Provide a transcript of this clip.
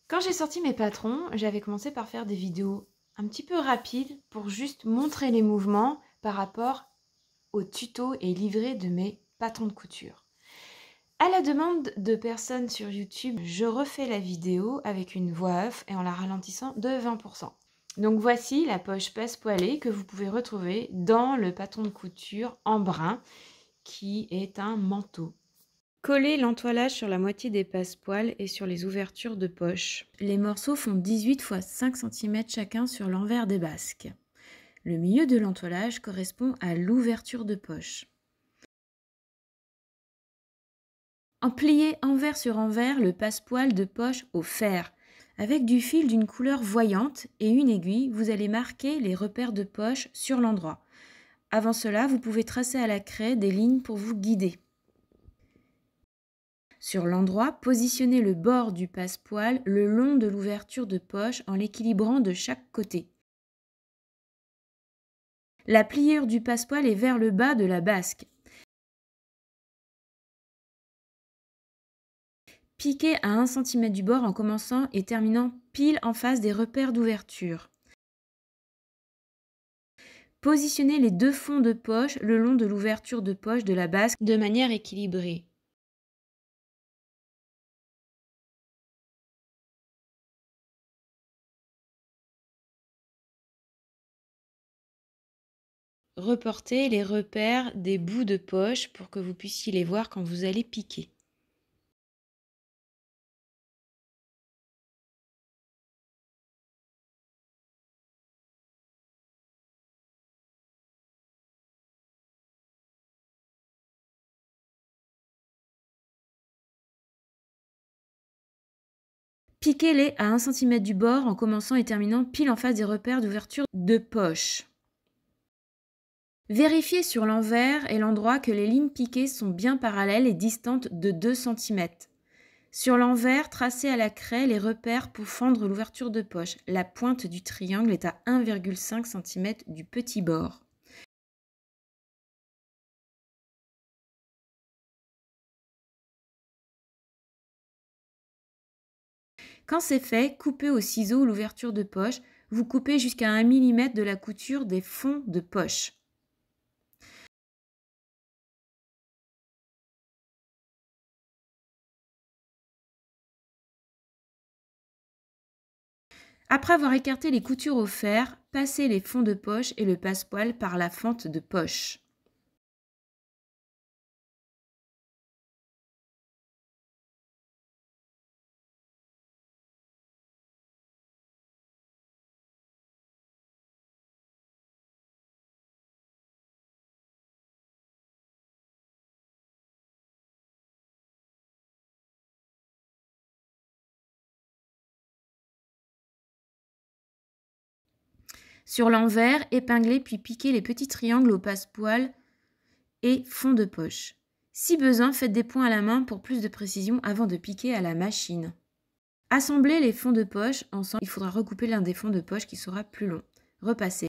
Quand j'ai sorti mes patrons, j'avais commencé par faire des vidéos un petit peu rapides pour juste montrer les mouvements par rapport aux tutos et livrets de mes patrons de couture. À la demande de personnes sur YouTube, je refais la vidéo avec une voix off et en la ralentissant de 20%. Donc voici la poche passe-poilée que vous pouvez retrouver dans le patron de couture en brun qui est un manteau. Collez l'entoilage sur la moitié des passepoils et sur les ouvertures de poche. Les morceaux font 18 x 5 cm chacun sur l'envers des basques. Le milieu de l'entoilage correspond à l'ouverture de poche. Pliez envers sur envers le passepoil de poche au fer. Avec du fil d'une couleur voyante et une aiguille, vous allez marquer les repères de poche sur l'endroit. Avant cela, vous pouvez tracer à la craie des lignes pour vous guider. Sur l'endroit, positionnez le bord du passepoil le long de l'ouverture de poche en l'équilibrant de chaque côté. La pliure du passepoil est vers le bas de la basque. Piquez à 1 cm du bord en commençant et terminant pile en face des repères d'ouverture. Positionnez les deux fonds de poche le long de l'ouverture de poche de la basque de manière équilibrée. Reportez les repères des bouts de poche pour que vous puissiez les voir quand vous allez piquer. Piquez-les à 1 cm du bord en commençant et terminant pile en face des repères d'ouverture de poche. Vérifiez sur l'envers et l'endroit que les lignes piquées sont bien parallèles et distantes de 2 cm. Sur l'envers, tracez à la craie les repères pour fendre l'ouverture de poche. La pointe du triangle est à 1,5 cm du petit bord. Quand c'est fait, coupez au ciseau l'ouverture de poche. Vous coupez jusqu'à 1 mm de la couture des fonds de poche. Après avoir écarté les coutures au fer, passez les fonds de poche et le passepoil par la fente de poche. Sur l'envers, épinglez puis piquez les petits triangles au passepoil et fond de poche. Si besoin, faites des points à la main pour plus de précision avant de piquer à la machine. Assemblez les fonds de poche ensemble. Il faudra recouper l'un des fonds de poche qui sera plus long. Repassez.